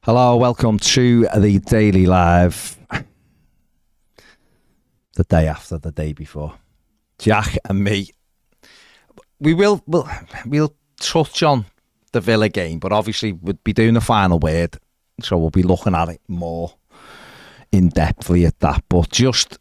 Hello, welcome to the Daily Live. The day after the day before. Jack and me. We'll touch on the Villa game, but obviously we'll be doing the final word, so we'll be looking at it more in depthly at that. But just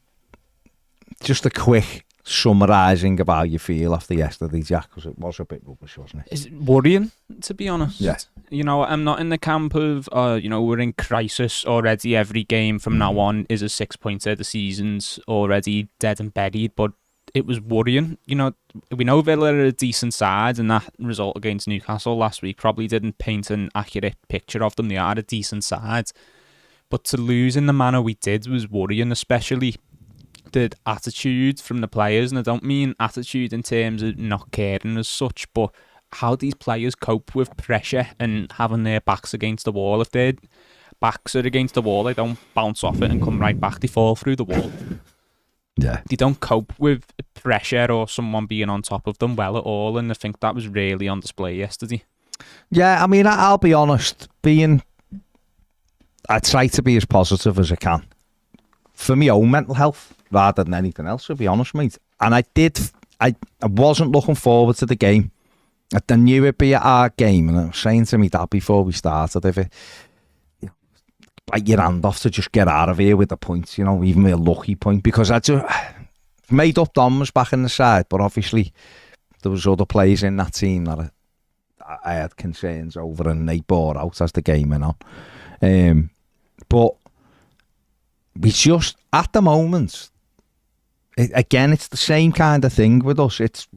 a quick summarising of how you feel after yesterday, Jack, because it was a bit rubbish, wasn't it? It's worrying, to be honest. Yeah. You know, I'm not in the camp of, we're in crisis already. Every game from now on is a 6-pointer. The season's already dead and buried, but it was worrying. You know, we know Villa are a decent side, and that result against Newcastle last week probably didn't paint an accurate picture of them. They are a decent side. But to lose in the manner we did was worrying, especially the attitude from the players. And I don't mean attitude in terms of not caring as such, but how these players cope with pressure and having their backs against the wall. If their backs are against the wall, they don't bounce off it and come right back. They fall through the wall. Yeah. They don't cope with pressure or someone being on top of them well at all, and I think that was really on display yesterday. Yeah, I mean, I'll be honest, I try to be as positive as I can for my own mental health rather than anything else, to be honest, mate. And I wasn't looking forward to the game. I knew it'd be a hard game, and I was saying to me dad before we started, if it, bite your hand off to just get out of here with the points, even a lucky point, because I just made up Dom was back in the side, but obviously there was other players in that team that I had concerns over, and they bore out as the game went on. But we just, at the moment, again, it's the same kind of thing with us. It's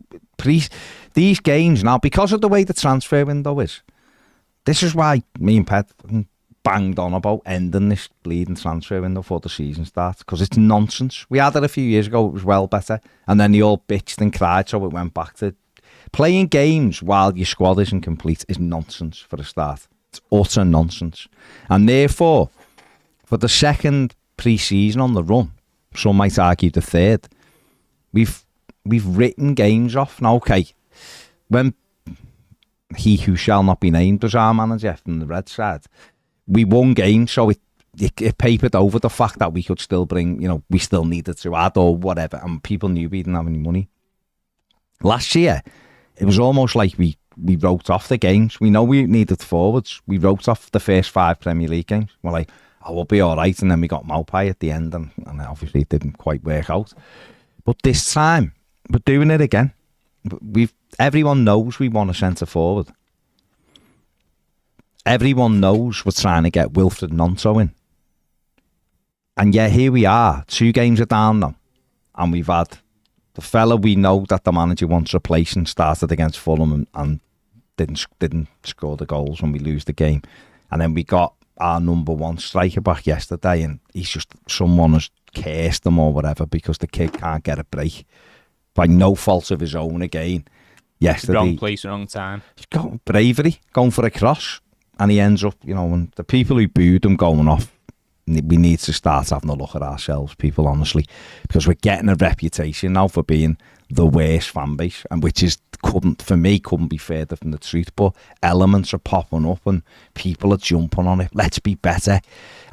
these games now, because of the way the transfer window is. This is why me and Pet banged on about ending this bleeding transfer window before the season starts, because it's nonsense. We had it a few years ago, it was well better, and then they all bitched and cried, so it went back to playing games while your squad isn't complete is nonsense for a start. It's utter nonsense. And therefore, for the second pre-season on the run, some might argue the third, we've written games off. Now, okay, when he who shall not be named was our manager from the red side, we won games, so it papered over the fact that we could still bring, we still needed to add or whatever, and people knew we didn't have any money. Last year, it was almost like we wrote off the games. We know we needed forwards. We wrote off the first 5 Premier League games. We're like, we'll be all right, and then we got Maupay at the end, and obviously it didn't quite work out. But this time, we're doing it again. Everyone knows we want a centre forward. Everyone knows we're trying to get Wilfred Gnonto in. And yet here we are, 2 games are down now, and we've had the fella we know that the manager wants replacing started against Fulham and didn't score the goals when we lose the game. And then we got our number 1 striker back yesterday, and someone has cursed him or whatever because the kid can't get a break by no fault of his own again. Yesterday, Wrong place, wrong time. He's got bravery, going for a cross, and he ends up, and the people who booed him going off, we need to start having a look at ourselves, people, honestly, because we're getting a reputation now for being the worst fan base, and which is couldn't be further from the truth. But elements are popping up and people are jumping on it. Let's be better.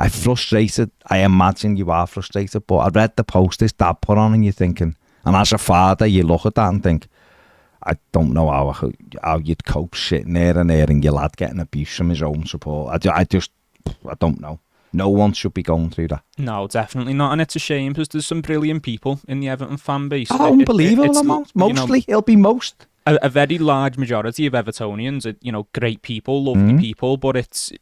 I'm frustrated. I imagine you are frustrated, but I read the post his dad put on, and you're thinking, and as a father, you look at that and think, I don't know how you'd cope sitting there and hearing your lad getting abuse from his own support. I don't know. No one should be going through that. No, definitely not. And it's a shame because there's some brilliant people in the Everton fan base. Oh, unbelievable. Mostly. It'll be most. A very large majority of Evertonians are, great people, lovely people, but it's,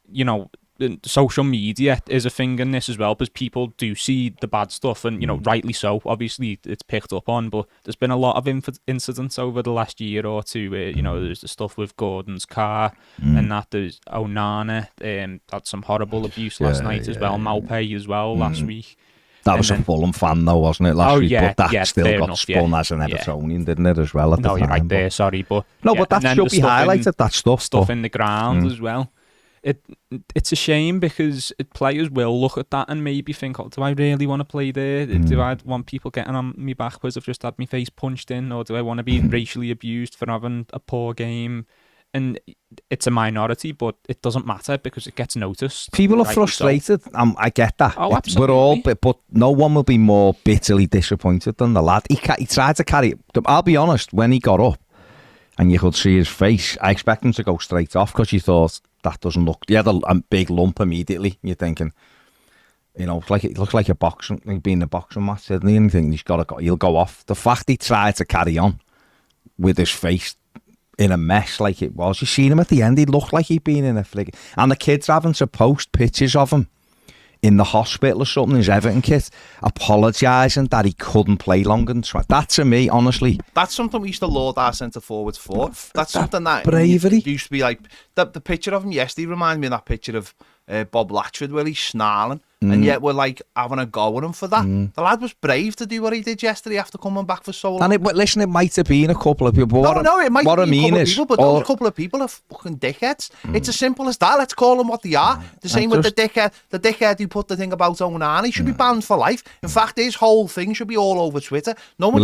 social media is a thing in this as well, because people do see the bad stuff, and, rightly so. Obviously, it's picked up on, but there's been a lot of incidents over the last year or two where, there's the stuff with Gordon's car, and that there's Onana, had some horrible abuse last night as well, Maupay as well last week. That was a Fulham fan, though, wasn't it, last week? Yeah, but that still got spun as an Evertonian, didn't it, as well? At the time, you're right there, sorry. But but that should be highlighted, that stuff. Stuff in the ground as well. It's a shame because players will look at that and maybe think, do I really want to play there? Do I want people getting on me back because I've just had my face punched in? Or do I want to be racially abused for having a poor game? and it's a minority, but it doesn't matter because it gets noticed. People are rightly frustrated. I get that. Oh, absolutely. We're all, but no one will be more bitterly disappointed than the lad. He tried to carry it. I'll be honest, when he got up and you could see his face, I expect him to go straight off because you thought, that doesn't look... He had a big lump immediately. You're thinking, you know, it looks like a boxing... He'd been in a boxing match, didn't he? And you think he'll go off. The fact he tried to carry on with his face in a mess like it was. You seen him at the end, he looked like he'd been in a flick. And the kids having to post pictures of him in the hospital or something, his Everton kit, apologising that he couldn't play longer than that. To me, honestly, that's something we used to laud our centre forwards for. That's something that bravery used to be like the picture of him yesterday reminded me of that picture of Bob Latchford where he's snarling, and yet we're like having a go at him for that. The lad was brave to do what he did yesterday after coming back for so long. And listen, it might have been a couple of people. But it might what be I mean a couple is, of people, but those couple of people are fucking dickheads. It's as simple as that. Let's call them what they are. The same with the dickhead who put the thing about Onani should be banned for life. In fact, his whole thing should be all over Twitter. No one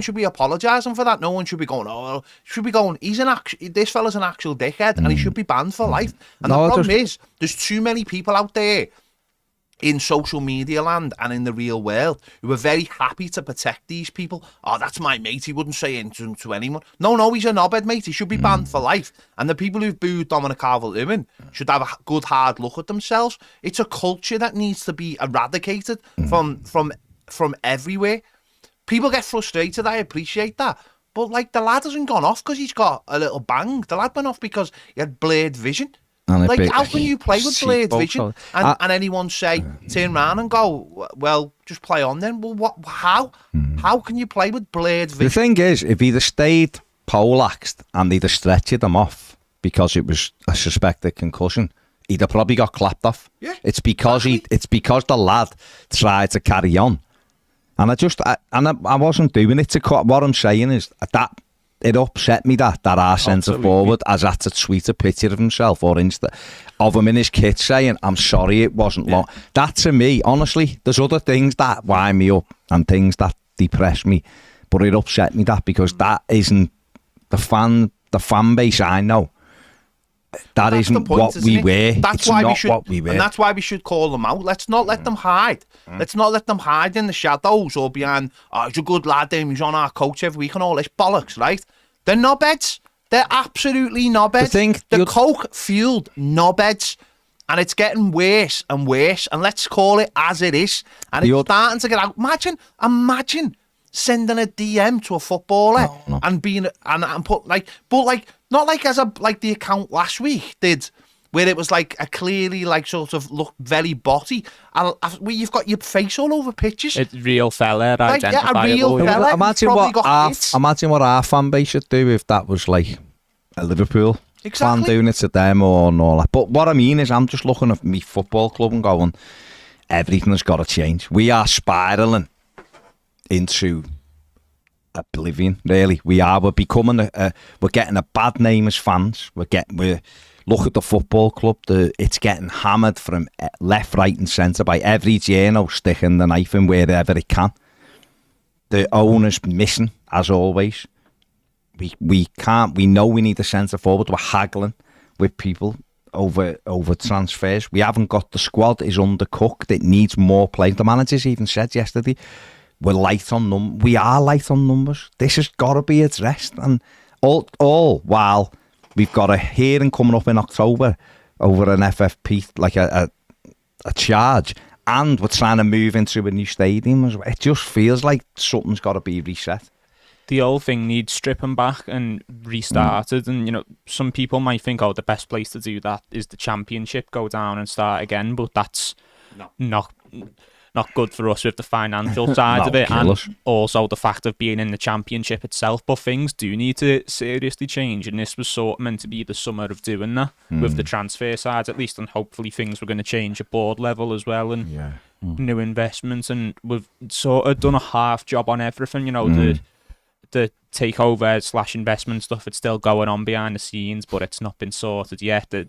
should be apologising for that. No one should be going, this fella's an actual dickhead and he should be banned for life. And the problem is, there's too many people out there in social media land and in the real world who are very happy to protect these people. Oh, that's my mate, he wouldn't say anything to anyone. No, he's a knobhead, mate, he should be banned for life. And the people who've booed Dominic Calvert-Lewin should have a good hard look at themselves. It's a culture that needs to be eradicated from everywhere. People get frustrated, I appreciate that. But like, the lad hasn't gone off because he's got a little bang. The lad went off because he had blurred vision. Like, how can you play with blurred vision and anyone turn around and go, well, just play on then? Well, how? How can you play with blurred vision? The thing is, if he'd have stayed poleaxed and they'd have stretched him off because it was a suspected concussion, he'd have probably got clapped off. Yeah, it's because the lad tried to carry on. And I wasn't doing it to cut. What I'm saying is that it upset me that our centre forward has had to tweet a picture of himself or Insta of him in his kit saying, I'm sorry it wasn't long. That, to me, honestly, there's other things that wind me up and things that depress me, but it upset me that because that isn't the fan base I know. That's isn't point, what we wear. That's why we wear. And that's why we should call them out. Let's not let them hide. Let's not let them hide in the shadows or behind, he's a good lad, he's on our coach every week and all this bollocks, right? They're knobheads. They're absolutely knobheads. The coke-fueled knobheads. And it's getting worse and worse. And let's call it as it is. And it's starting to get out. Imagine sending a DM to a footballer and being and put not like as the account last week did, where it was like a clearly sort of look very botty, and where you've got your face all over pictures. It's real fella, identifiable. A real fella. Imagine what our fan base should do if that was like a Liverpool fan doing it to them or all that. But what I mean is, I'm just looking at me football club and going, everything has got to change. We are spiralling into oblivion, really. We're becoming we're getting a bad name as fans. Look at the football club, it's getting hammered from left, right and centre by every journal sticking the knife in wherever it can. The owner's missing, as always. We know we need a centre forward. We're haggling with people over transfers. We haven't got the squad, is undercooked. It needs more players. The managers even said yesterday, we are light on numbers. This has got to be addressed, and all while we've got a hearing coming up in October over an FFP, like a charge, and we're trying to move into a new stadium as well. It just feels like something's got to be reset. The whole thing needs stripping back and restarted, and some people might think, the best place to do that is the Championship, go down and start again, but that's not good for us with the financial side of it, and also the fact of being in the Championship itself. But things do need to seriously change, and this was sort of meant to be the summer of doing that with the transfer side at least, and hopefully things were going to change at board level as well, and new investments, and we've sort of done a half job on everything. The takeover / investment stuff, it's still going on behind the scenes, but it's not been sorted yet. The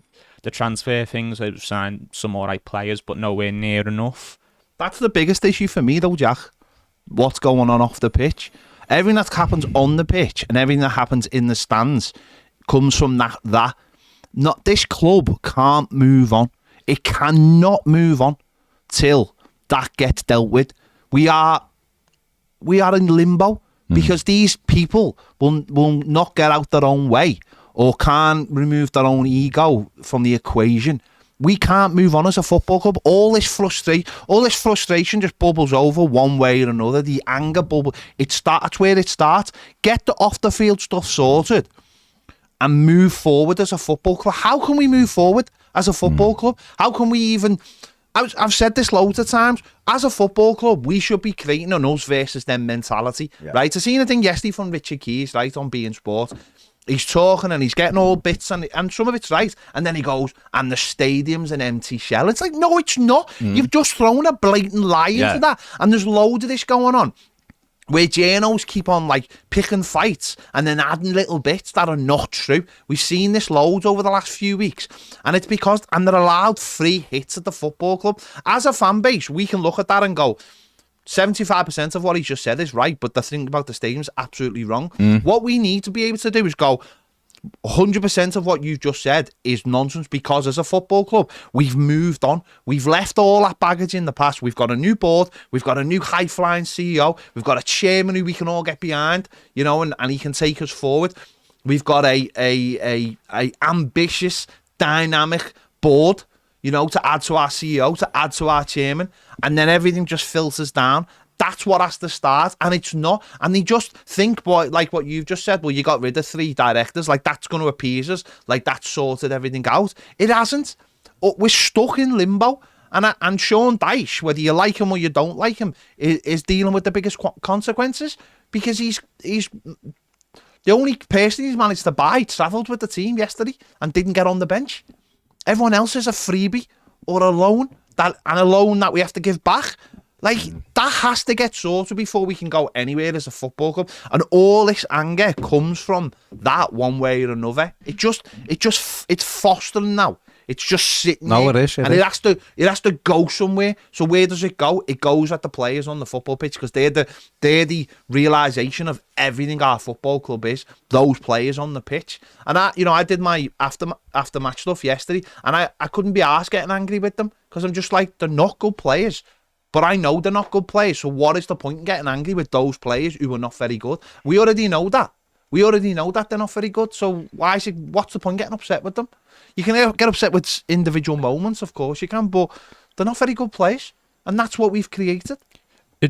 transfer things, they've signed some alright players, but nowhere near enough. That's the biggest issue for me, though, Jack. What's going on off the pitch? Everything that happens on the pitch and everything that happens in the stands comes from that. Not this club can't move on. It cannot move on till that gets dealt with. We are in limbo because these people will not get out their own way or can't remove their own ego from the equation. We can't move on as a football club. All this frustration just bubbles over one way or another. The anger bubble, that's where it starts. Get the off the field stuff sorted and move forward as a football club. How can we move forward as a football club? How can we even... I've said this loads of times. As a football club, we should be creating an us versus them mentality, right? I seen a thing yesterday from Richard Keys, right, on Being Sport. He's talking and he's getting all bits and some of it's right. And then he goes, and the stadium's an empty shell. It's like, no, it's not. You've just thrown a blatant lie into that. And there's loads of this going on, where journos keep on like picking fights and then adding little bits that are not true. We've seen this loads over the last few weeks, and it's because they're allowed free hits at the football club. As a fan base, we can look at that and go, 75% of what he just said is right, but the thing about the stadium is absolutely wrong. What we need to be able to do is go, 100% of what you've just said is nonsense, because as a football club, we've moved on. We've left all that baggage in the past. We've got a new board. We've got a new high-flying CEO. We've got a chairman who we can all get behind, you know, and he can take us forward. We've got a ambitious, dynamic board, you know, to add to our CEO, to add to our chairman, and then everything just filters down. That's what has to start, and it's not. And they just think, boy, like what you've just said, well, you got rid of 3 directors, like that's going to appease us, like that sorted everything out. It hasn't. We're stuck in limbo. And Sean Dyche, whether you like him or you don't like him, is dealing with the biggest consequences, because he's the only person he's managed to buy travelled with the team yesterday and didn't get on the bench. Everyone else is a freebie or a loan, and a loan that we have to give back. Like, that has to get sorted before we can go anywhere as a football club. And all this anger comes from that one way or another. It's fostering now. It's just sitting there. It is. It has to go somewhere. So where does it go? It goes at the players on the football pitch, because they're the realisation of everything our football club is. Those players on the pitch. And I did my after match stuff yesterday, and I couldn't be arsed getting angry with them, because I'm just like, they're not good players. But I know they're not good players, so what is the point in getting angry with those players who are not very good? We already know that. We already know that they're not very good, so what's the point in getting upset with them? You can get upset with individual moments, of course you can, but they're not very good players, and that's what we've created.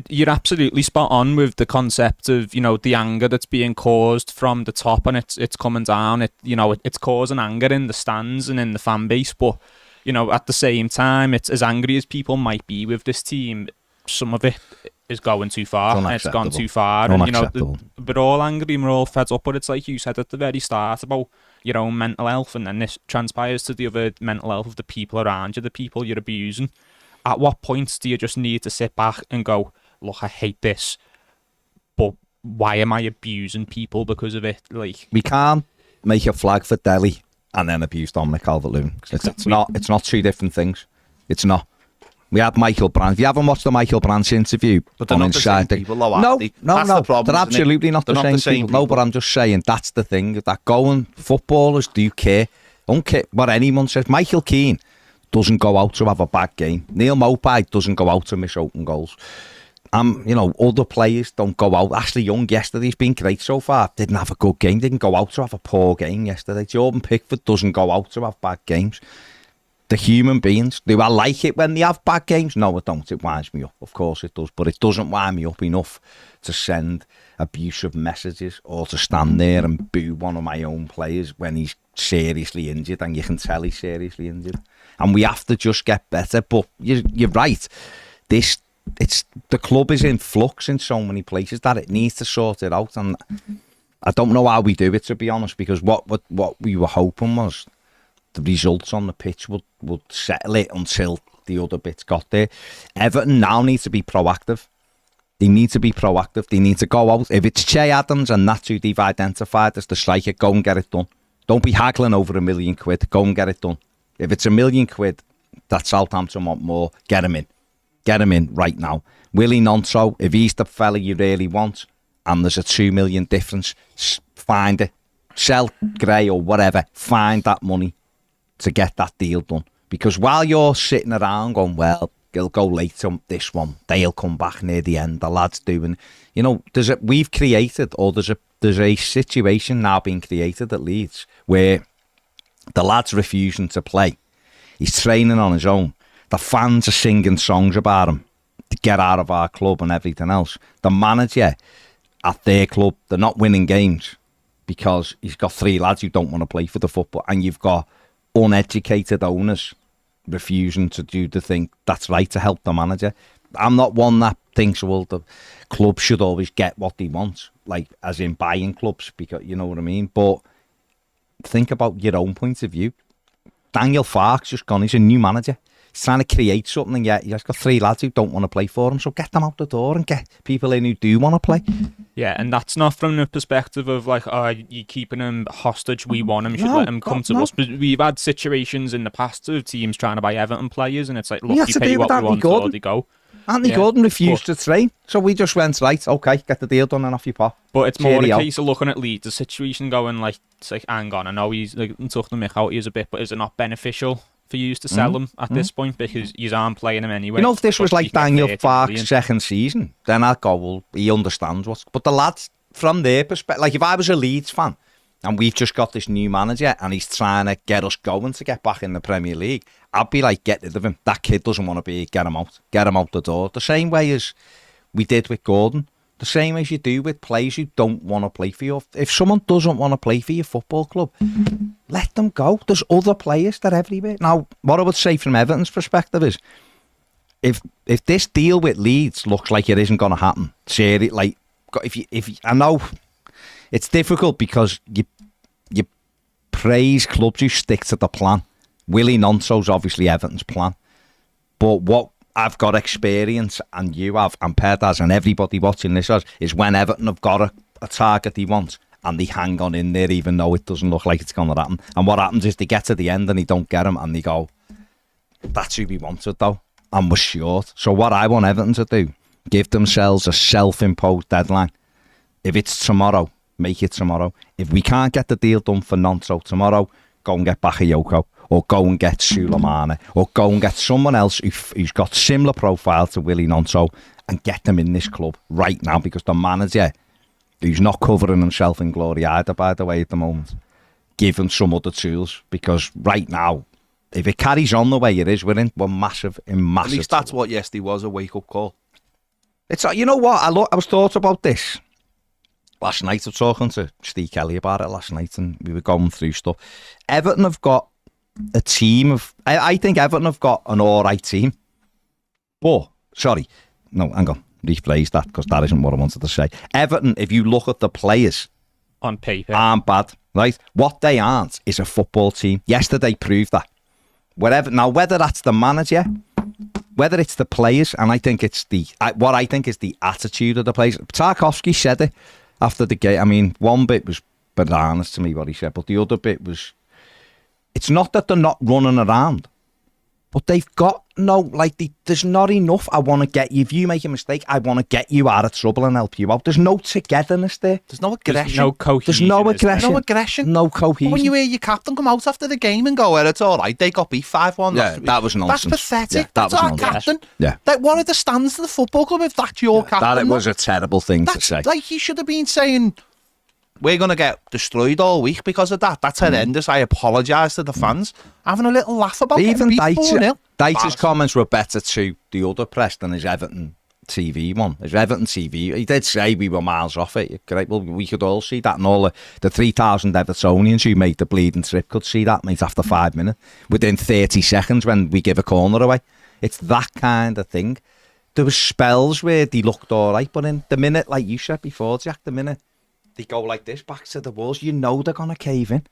You're absolutely spot on with the concept of, you know, the anger that's being caused from the top, and it's coming down. It's causing anger in the stands and in the fan base, but you know, at the same time, it's as angry as people might be with this team, some of it is going too far. It's gone too far. And, you know, we're all angry and we're all fed up, but it's like you said at the very start about your own mental health, and then this transpires to the other mental health of the people around you, the people you're abusing. At what point do you just need to sit back and go, look, I hate this, but why am I abusing people because of it? Like, we can't make a flag for Delhi and then abuse Dominic Calvert-Lewin. It's not 2 different things. It's not. We had Michael Brandt. If you haven't watched the Michael Brandt interview, but they're not the same people, though, are they? No. The problem, they're absolutely not the same people. No, but I'm just saying that's the thing. That going footballers do care. Don't care what anyone says. Michael Keane doesn't go out to have a bad game. Neil Maupay doesn't go out to miss open goals. You know, other players don't go out. Ashley Young yesterday's been great so far. Didn't have a good game. Didn't go out to have a poor game yesterday. Jordan Pickford doesn't go out to have bad games. The human beings, do I like it when they have bad games? No, I don't. It winds me up. Of course it does. But it doesn't wind me up enough to send abusive messages or to stand there and boo one of my own players when he's seriously injured, and you can tell he's seriously injured. And we have to just get better. But you're right. The club is in flux in so many places that it needs to sort it out, and I don't know how we do it, to be honest, because what we were hoping was the results on the pitch would settle it until the other bits got there. Everton now needs to be proactive. They need to be proactive. They need to go out. If it's Che Adams and that's who they've identified as the striker, go and get it done. Don't be haggling over £1 million. Go and get it done. If it's £1 million that Southampton want more, get him in. Get him in right now. Willie Nonso, if he's the fella you really want, and there's a 2 million difference, find it. sell Gray or whatever, find that money to get that deal done. Because while you're sitting around going, well, it'll go late on this one, they'll come back near the end, the lads doing, we've created, or there's a situation now being created at Leeds where the lad's refusing to play. He's training on his own. The fans are singing songs about him to get out of our club and everything else. The manager at their club, they're not winning games because he's got 3 lads who don't want to play for the football, and you've got uneducated owners refusing to do the thing that's right to help the manager. I'm not one that thinks, well, the club should always get what they want, like as in buying clubs, because you know what I mean. But think about your own point of view. Daniel Farke's just gone. He's a new manager. He's trying to create something, and yet he's got 3 lads who don't want to play for him. So get them out the door and get people in who do want to play. Yeah, and that's not from the perspective of like, you're keeping him hostage, we want him, should let him come to us. But we've had situations in the past of teams trying to buy Everton players, and it's like, look, you pay what we want, or they go. Anthony Gordon refused to train, so we just went, right, okay, get the deal done and off you pop. But it's more a case of looking at Leeds, the situation going like, it's like, hang on, I know he's like, took the mick out he is a bit, but is it not beneficial for you to sell him at this point, because you aren't playing him anyway? If this was like Daniel Farke's second season, then I'd go, well, he understands what's... But the lads, from their perspective, like if I was a Leeds fan and we've just got this new manager and he's trying to get us going to get back in the Premier League, I'd be like, get rid of him. That kid doesn't want to be, get him out the door. The same way as we did with Gordon, the same as you do with players who don't want to play for you. If someone doesn't want to play for your football club, let them go. There's other players that are everywhere. Now, what I would say from Everton's perspective is, if this deal with Leeds looks like it isn't going to happen, like if I know it's difficult because you praise clubs who stick to the plan. Willie Nonso's obviously Everton's plan, but what I've got experience, and you have, and Ped has, and everybody watching this has, is when Everton have got a target they want, and they hang on in there even though it doesn't look like it's going to happen. And what happens is they get to the end and they don't get him, and they go, that's who we wanted though, and we're short. So what I want Everton to do, give themselves a self-imposed deadline. If it's tomorrow, make it tomorrow. If we can't get the deal done for Nonso tomorrow, go and get Bakayoko, or go and get Suleimani, or go and get someone else who's got similar profile to Willie Nonso, and get them in this club right now, because the manager, who's not covering himself in glory either, by the way, at the moment, give him some other tools, because right now, if it carries on the way it is, we're massive. At least that's what yesterday was, a wake-up call. It's, you know what, I was thought about this last night. I was talking to Steve Kelly about it last night, and we were going through stuff. Everton have got a team of... I think Everton have got an alright team. But, sorry, no, hang on, rephrase that, because that isn't what I wanted to say. Everton, if you look at the players... on paper. Aren't bad, right? What they aren't is a football team. Yesterday proved that. Now, whether that's the manager, whether it's the players, and I think it's what I think is the attitude of the players. Tarkowski said it after the game. I mean, one bit was bananas to me, what he said, but the other bit was, it's not that they're not running around, but they've got there's not enough. I want to get you. If you make a mistake, I want to get you out of trouble and help you out. There's no togetherness there. There's no aggression. There's no cohesion. There's no aggression. No aggression. No cohesion. But when you hear your captain come out after the game and go, well, it's all right, they got beat 5-1. Yeah, that was nonsense. That's pathetic. Yeah, that's our captain. Yeah. Like, what are the stands of the football club if that's your captain? That was a terrible thing to say. Like, he should have been saying, we're going to get destroyed all week because of that. That's horrendous. I apologise to the fans. Having a little laugh about even Dyche's comments were better to the other press than his Everton TV one. His Everton TV, he did say we were miles off it. Great, well, we could all see that, and all the 3,000 Evertonians who made the bleeding trip could see that, mate, after 5 minutes. Within 30 seconds when we give a corner away. It's that kind of thing. There was spells where they looked all right, but in the minute, like you said before, Jack, the minute they go like this, back to the walls, you know they're going to cave in.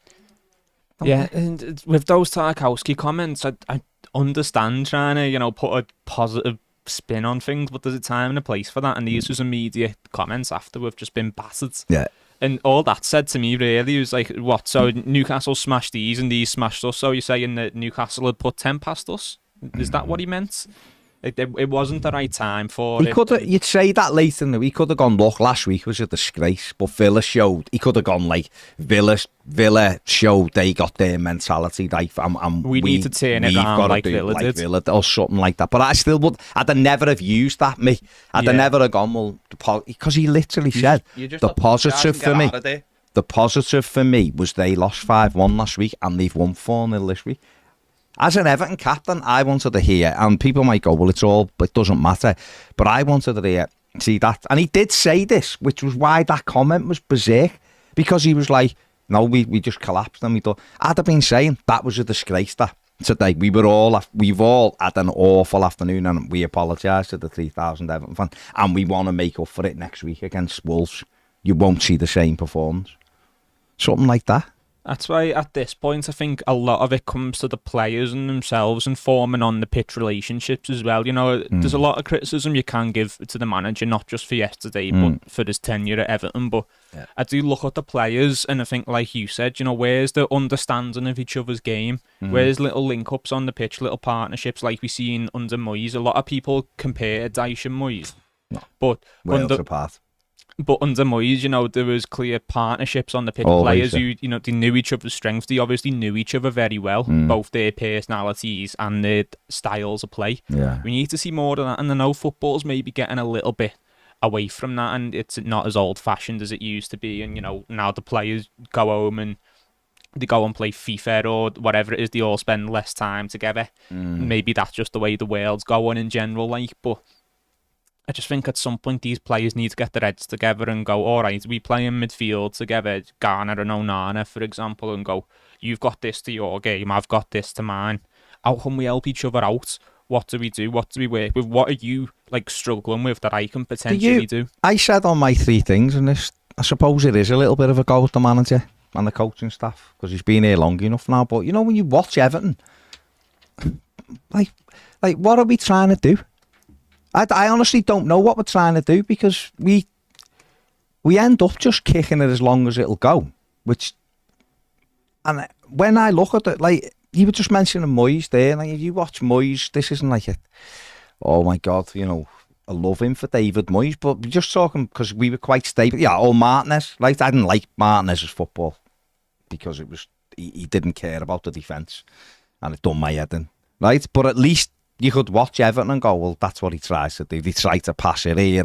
Yeah, and with those Tarkowski comments, I understand trying to, put a positive spin on things, but there's a time and a place for that, and these was immediate comments after we've just been battered. Yeah. And all that said to me really was like, what, so Newcastle smashed these and these smashed us, so you're saying that Newcastle had put 10 past us? Is that what he meant? It wasn't the right time for He it. could have, you'd say that later in the week, he could have gone, look, last week was a disgrace, but Villa showed, he could have gone like, Villa showed they got their mentality, like, and we need to turn it around like Villa did. Or something like that. But I still would, I'd have never have used that, me. I'd have never have gone, well, because he literally said, the positive for me was they lost 5-1 last week and they've won 4-0 this week. As an Everton captain, I wanted to hear, and people might go, well, it doesn't matter. But I wanted to hear, see that. And he did say this, which was why that comment was berserk. Because he was like, no, we just collapsed and we thought, I'd have been saying that was a disgrace that today. We've all had an awful afternoon and we apologise to the 3,000 Everton fans. And we want to make up for it next week against Wolves. You won't see the same performance. Something like that. That's why at this point I think a lot of it comes to the players and themselves and forming on the pitch relationships as well. You know, there's a lot of criticism you can give to the manager, not just for yesterday, but for his tenure at Everton. But I do look at the players and I think, like you said, you know, where's the understanding of each other's game? Where's little link-ups on the pitch, little partnerships like we seen under Moyes? A lot of people compare Dyche and Moyes. No. But Worlds apart. But under Moyes, you know, there was clear partnerships on the pitch. Players who, you know, they knew each other's strengths. They obviously knew each other very well, both their personalities and their styles of play. Yeah. We need to see more of that. And I know football's maybe getting a little bit away from that, and it's not as old-fashioned as it used to be. And, you know, now the players go home and they go and play FIFA or whatever it is. They all spend less time together. Maybe that's just the way the world's going in general, like, but I just think at some point these players need to get their heads together and go, all right, we play in midfield together, Garner and Onana, for example, and go, you've got this to your game, I've got this to mine. How can we help each other out? What do we do? What do we work with? What are you like struggling with that I can potentially do? I said on my 3 things, and this, I suppose it is a little bit of a go with the manager and the coaching staff, because he's been here long enough now. But, you know, when you watch Everton, like what are we trying to do? I honestly don't know what we're trying to do, because we end up just kicking it as long as it'll go. And when I look at it, like you were just mentioning Moyes there, like if you watch Moyes, this isn't like oh my God, you know, I love him for David Moyes, but we're just talking because we were quite stable. Yeah, Martinez, right? I didn't like Martinez's football because it was he didn't care about the defence, and it done my head in, right? But at least you could watch Everton and go, well, that's what he tries to do. They try to pass it here.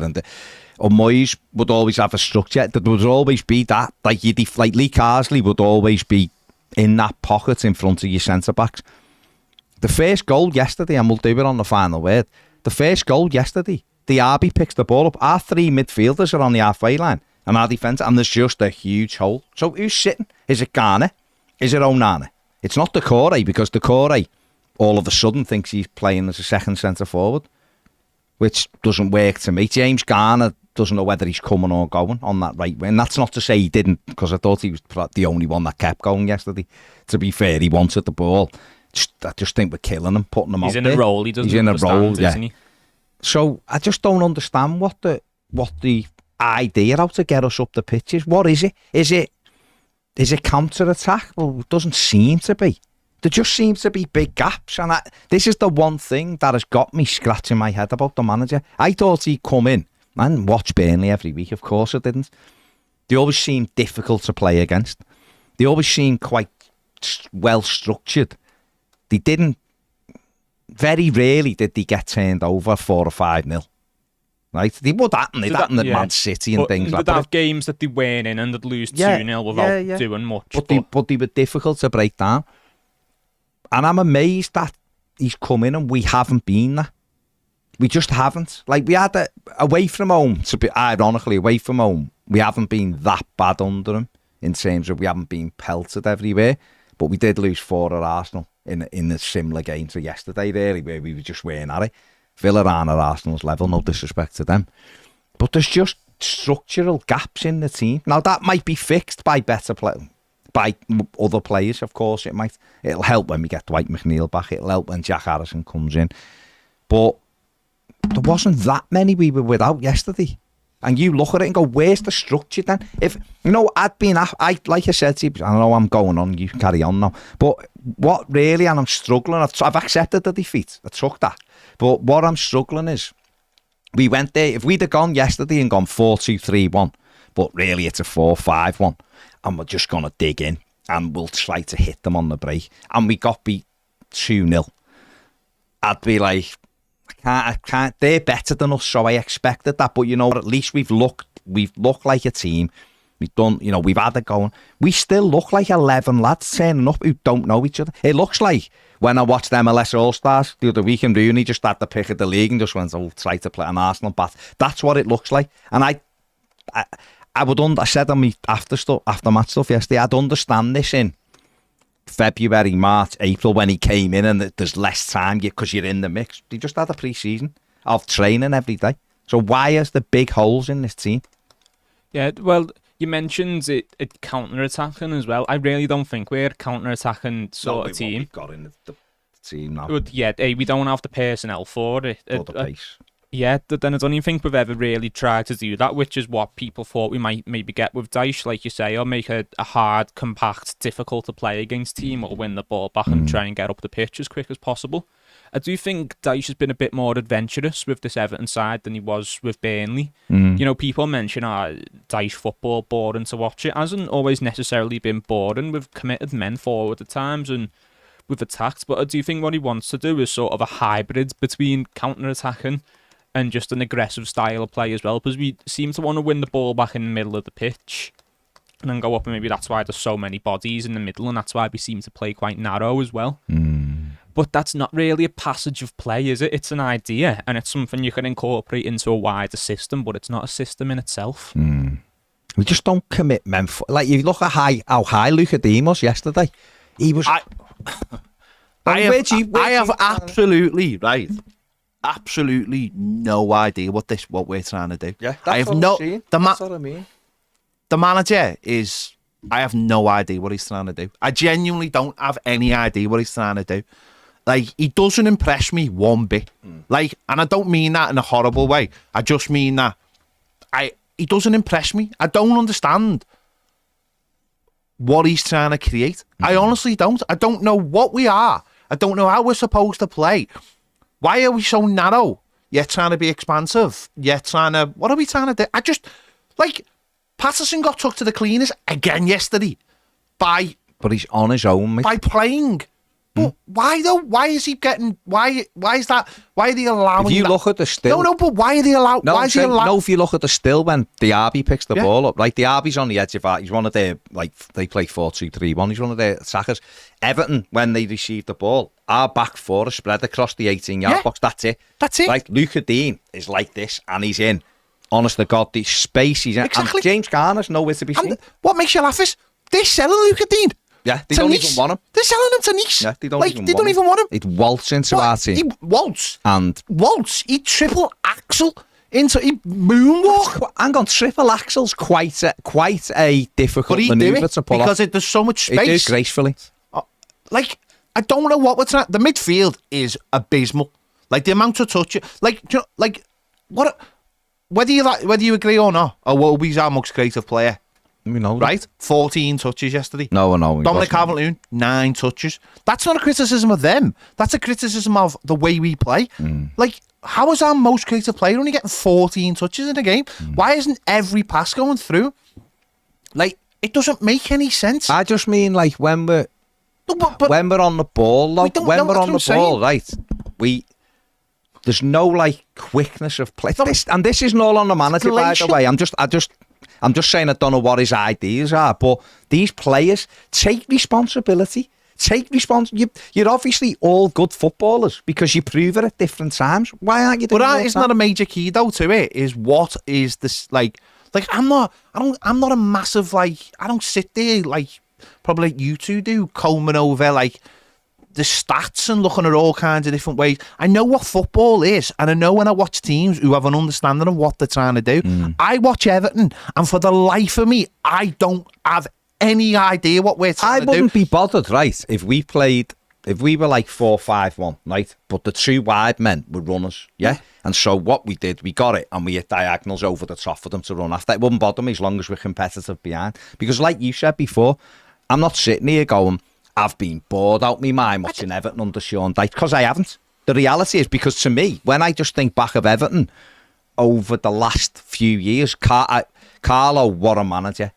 Or Moyes would always have a structure. There would always be that. Like Lee Carsley would always be in that pocket in front of your centre-backs. The first goal yesterday, and we'll do it on the final word, the first goal yesterday, the RB picks the ball up. Our 3 midfielders are on the halfway line, and our defence, and there's just a huge hole. So who's sitting? Is it Garner? Is it Onana? It's not Decore, because Decore all of a sudden thinks he's playing as a second centre-forward, which doesn't work to me. James Garner doesn't know whether he's coming or going on that right wing. That's not to say he didn't, because I thought he was the only one that kept going yesterday. To be fair, he wanted the ball. I just think we're killing him, putting him out there. He's in a role. He doesn't understand, isn't he? So I just don't understand what the idea how to get us up the pitch is. What is it? Is it counter-attack? Well, it doesn't seem to be. There just seems to be big gaps, and this is the one thing that has got me scratching my head about the manager. I thought he'd come in and watch Burnley every week. Of course it didn't. They always seemed difficult to play against. They always seemed quite well structured. They didn't. Very rarely did they get turned over 4 or 5-0. Right? They would happen. It happened at Man City and things like that. They'd have games that they weren't in and they'd lose 2-0 without doing much. But they were difficult to break down. And I'm amazed that he's come in and we haven't been there. We just haven't. Like, we had away from home, ironically, away from home, we haven't been that bad under him in terms of we haven't been pelted everywhere. But we did lose 4 at Arsenal in a similar game to yesterday, really, where we just weren't at it. Villa aren't at Arsenal's level, no disrespect to them. But there's just structural gaps in the team. Now, that might be fixed by better play. By other players, of course, it might. It'll help when we get Dwight McNeil back. It'll help when Jack Harrison comes in. But there wasn't that many we were without yesterday. and you look at it and go, where's the structure then? If, you know, I like I said to you, I know I'm going on, you carry on now, but what really, and I'm struggling, I've accepted the defeat, I took that, but what I'm struggling is, we went there, if we'd have gone yesterday and gone 4-2-3-1, but really it's a 4-5-1, and we're just going to dig in, and we'll try to hit them on the break, and we got beat 2-0, I'd be like, I can't, they're better than us, so I expected that, but you know, at least we've looked like a team, we've done, you know, we've had it going, we still look like 11 lads turning up who don't know each other. It looks like when I watched MLS All-Stars the other week, and Rooney just had the pick of the league and just went, oh, try to play an Arsenal bat. That's what it looks like. And I said on me after match stuff yesterday, I'd understand this in February, March, April when he came in and there's less time because you're in the mix. They just had a pre-season of training every day. So why is there big holes in this team? Yeah, well, you mentioned it counter-attacking as well. I really don't think we're a counter-attacking sort of team. We've got in the team now. But yeah, we don't have the personnel for it. Or the pace. Yeah, but then I don't even think we've ever really tried to do that, which is what people thought we might maybe get with Dyche, like you say, or make a hard, compact, difficult to play against team, or win the ball back and try and get up the pitch as quick as possible. I do think Dyche has been a bit more adventurous with this Everton side than he was with Burnley. You know, people mention Dyche football boring to watch. It hasn't always necessarily been boring. We've committed men forward at times and we've attacked, but I do think what he wants to do is sort of a hybrid between counter-attacking and just an aggressive style of play as well, because we seem to want to win the ball back in the middle of the pitch and then go up, and maybe that's why there's so many bodies in the middle, and that's why we seem to play quite narrow as well. But that's not really a passage of play, is it? It's an idea, and it's something you can incorporate into a wider system, but it's not a system in itself. We just don't commit men. Like, you look at how high Luca Dean was yesterday. He was... I have absolutely, right, absolutely no idea what we're trying to do. Yeah, I have that's what I mean. The manager is... I have no idea what he's trying to do. I genuinely don't have any idea what he's trying to do. Like, he doesn't impress me one bit. Like, and I don't mean that in a horrible way. I just mean that he doesn't impress me. I don't understand what he's trying to create. I honestly don't. I don't know what we are. I don't know how we're supposed to play. Why are we so narrow? Yet trying to be expansive. Yet trying to... What are we trying to do? I just... Like, Patterson got took to the cleaners again yesterday by... But he's on his own, mate. By playing. But why though? Why is he getting... Why is that... Why are they allowing... If you look at the still... No, but why are they allowed... No, why is he allowed... No, if you look at the still when Diaby picks the ball up, like Diaby's on the edge of that. He's one of their... Like, they play 4-2-3-1. He's one of their attackers. Everton, when they receive the ball, our back four are spread across the 18-yard box. That's it. That's it. Like, Luca Dean is like this, and he's in. Honest to God, the space he's in. Exactly. And James Garner's nowhere to be seen. And what makes you laugh is they're selling Luca Dean. Yeah, they don't even want him. They're selling him to Nice. Yeah, they don't even want him. He'd waltz into our team. He waltz. And... Waltz. He'd triple axel into... He'd moonwalk. Hang on, triple axel's quite a difficult manoeuvre to pull off. Because there's so much space. He did gracefully. Like, I don't know what we're trying... The midfield is abysmal. Like, the amount of touch... Like, you know, like, what... Whether you agree or not, Iwobi's our most creative player. You know, right? 14 touches yesterday. No. Dominic Calvert-Lewin, 9 touches. That's not a criticism of them. That's a criticism of the way we play. Like, how is our most creative player only getting 14 touches in a game? Why isn't every pass going through? Like, it doesn't make any sense. I just mean, like, when we're on the ball, right? There's no, like, quickness of play. This isn't all on the manager, by the way. I'm just saying I don't know what his ideas are, but these players take responsibility. You're obviously all good footballers because you prove it at different times. Why aren't you doing that? But isn't that a major key though to it? Is what is this like? I'm not a massive I don't sit there like probably like you two do, combing over like the stats and looking at all kinds of different ways. I know what football is, and I know when I watch teams who have an understanding of what they're trying to do. I watch Everton, and for the life of me, I don't have any idea what we're trying to do. I wouldn't be bothered, right, if we played if we were like 4-5-1, right? But the two wide men were runners, yeah? And so what we did, we got it, and we hit diagonals over the top for them to run after. It wouldn't bother me as long as we're competitive behind. Because like you said before, I'm not sitting here going, I've been bored out my mind watching Everton under Sean Dyche, because I haven't. The reality is, because to me, when I just think back of Everton over the last few years, Carlo, what a manager.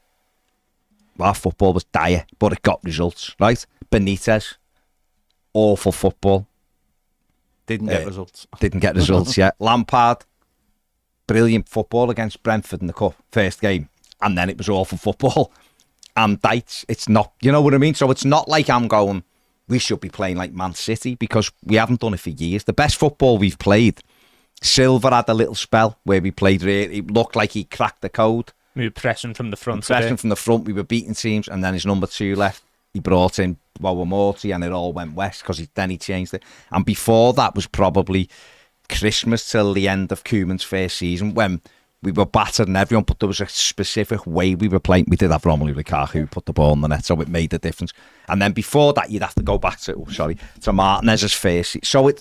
Our football was dire, but it got results, right? Benitez, awful football. Didn't get results. Didn't get results, yeah. Lampard, brilliant football against Brentford in the Cup, first game. And then it was awful football. And Dyche, it's not, you know what I mean? So it's not like I'm going, we should be playing like Man City, because we haven't done it for years. The best football we've played, Silva had a little spell where we played, it looked like he cracked the code. We were pressing from the front. Pressing from the front, we were beating teams, and then his number 2 left. He brought in Morty, and it all went west because then he changed it. And before that was probably Christmas till the end of Koeman's first season, when we were battering everyone, but there was a specific way we were playing. We did have Romelu Lukaku who put the ball in the net, so it made a difference. And then before that, you'd have to go back to Martinez's first season. So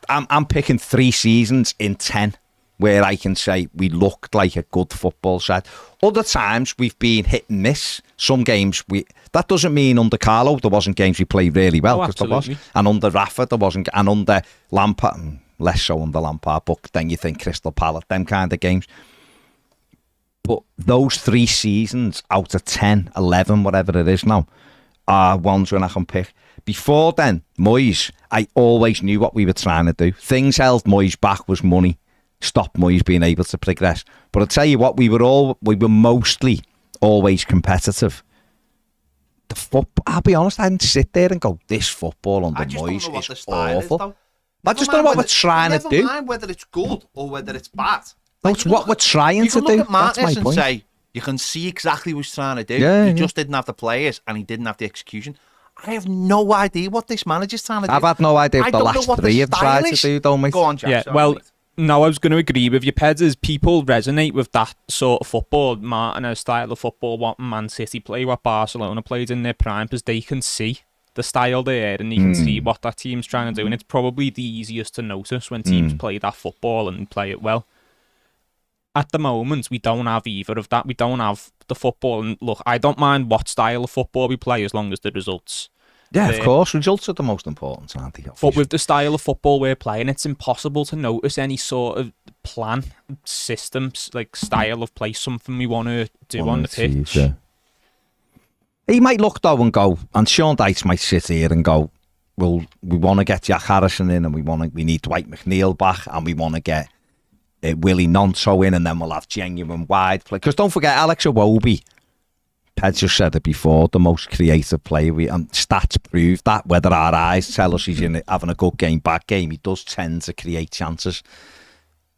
I'm picking 3 seasons in 10 where I can say we looked like a good football side. Other times we've been hit and miss. Some games that doesn't mean under Carlo there wasn't games we played really well, because there was. And under Rafa there wasn't, and under Lampard, less so under Lampard, but then you think Crystal Palace, them kind of games. But those 3 seasons out of 10, 11, whatever it is now, are ones when I can pick. Before then, Moyes, I always knew what we were trying to do. Things held Moyes back was money. Stop Moyes being able to progress. But I'll tell you what, we were mostly always competitive. I'll be honest, I didn't sit there and go, this football under Moyes is awful. I just don't know what we're trying to do. Never mind whether it's good or whether it's bad. That's what we're trying to do. You can look at That's my Martinez and point. say, you can see exactly what he's trying to do. Yeah, he just didn't have the players and he didn't have the execution. I have no idea what this manager's trying to do. I've had no idea what the last 3 have tried to do, don't we? Go on, Jack. Yeah, sorry, well, mate. no, I was going to agree with you, Peds, is people resonate with that sort of football, Martinez style of football, what Man City play, what Barcelona played in their prime, because they can see the style there and you can see what that team's trying to do, and it's probably the easiest to notice when teams play that football and play it well. At the moment, we don't have either of that. We don't have the football, and look, I don't mind what style of football we play as long as the results. Yeah, of course, results are the most important, aren't they? But with the style of football we're playing, it's impossible to notice any sort of plan, systems, like style of play, something we want to do on the pitch. Yeah. He might look though and go, and Sean Dyche might sit here and go, well, we want to get Jack Harrison in, and we need Dwight McNeil back, and we want to get Willie Nonto in, and then we'll have genuine wide play. Because don't forget, Alex Iwobi, Ped just said it before, the most creative player, and stats prove that. Whether our eyes tell us he's having a good game, bad game, he does tend to create chances.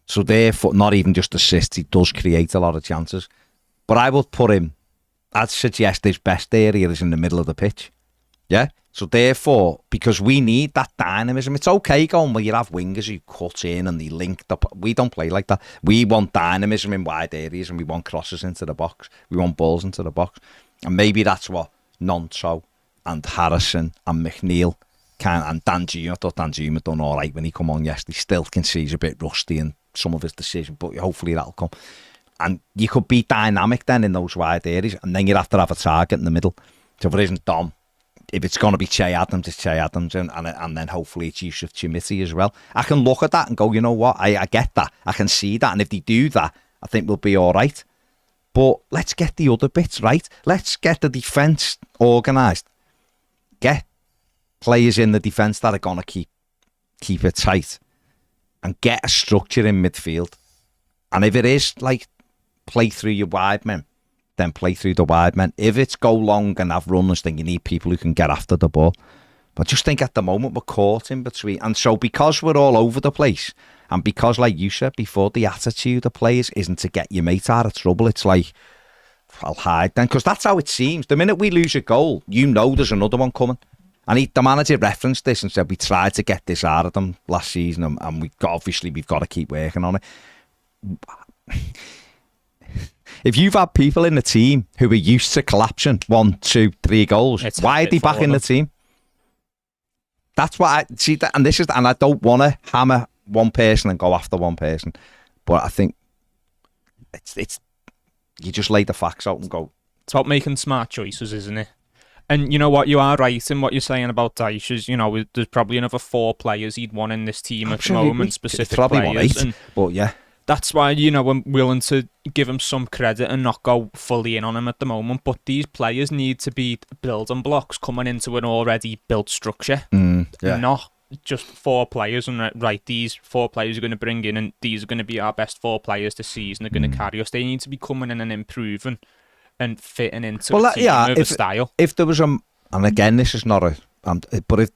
So therefore, not even just assists, he does create a lot of chances. But I would put him, I'd suggest his best area is in the middle of the pitch. Yeah? So therefore, because we need that dynamism, it's okay going where you have wingers who cut in and they link up. We don't play like that. We want dynamism in wide areas, and we want crosses into the box. We want balls into the box. And maybe that's what Nonto and Harrison and McNeil can, and Danjuma. I thought Danjuma done all right when he come on yesterday. Still can see he's a bit rusty in some of his decisions, but hopefully that'll come. And you could be dynamic then in those wide areas, and then you'd have to have a target in the middle. So if it isn't Dom, if it's going to be Che Adams, it's Che Adams, and then hopefully it's Yusuf Chimiti as well. I can look at that and go, you know what, I get that. I can see that, and if they do that, I think we'll be all right. But let's get the other bits right. Let's get the defence organised. Get players in the defence that are going to keep it tight, and get a structure in midfield. And if it is like play through your wide men, then play through the wide men. If it's go long and have runners, then you need people who can get after the ball. But just think at the moment we're caught in between. And so because we're all over the place, and because, like you said before, the attitude of players isn't to get your mate out of trouble. It's like, I'll hide then. Because that's how it seems. The minute we lose a goal, you know there's another one coming. And the manager referenced this and said, we tried to get this out of them last season, and we've got to keep working on it. If you've had people in the team who are used to collapsing 1, 2, 3 goals, why are they back in the team? That's what I see. And this is, and I don't want to hammer one person and go after one person, but I think it's you just lay the facts out and go. It's about making smart choices, isn't it? And you know what, you are right in what you're saying about Dyche is, there's probably another 4 players he'd want in this team at the moment, specific probably players. 8, but yeah. That's why, I'm willing to give him some credit and not go fully in on him at the moment. But these players need to be building blocks coming into an already built structure. Not just 4 players and right, these 4 players are going to bring in and these are going to be our best 4 players this season. They're going to carry us. They need to be coming in and improving and fitting into a team with a style. If there was and again, this is not but if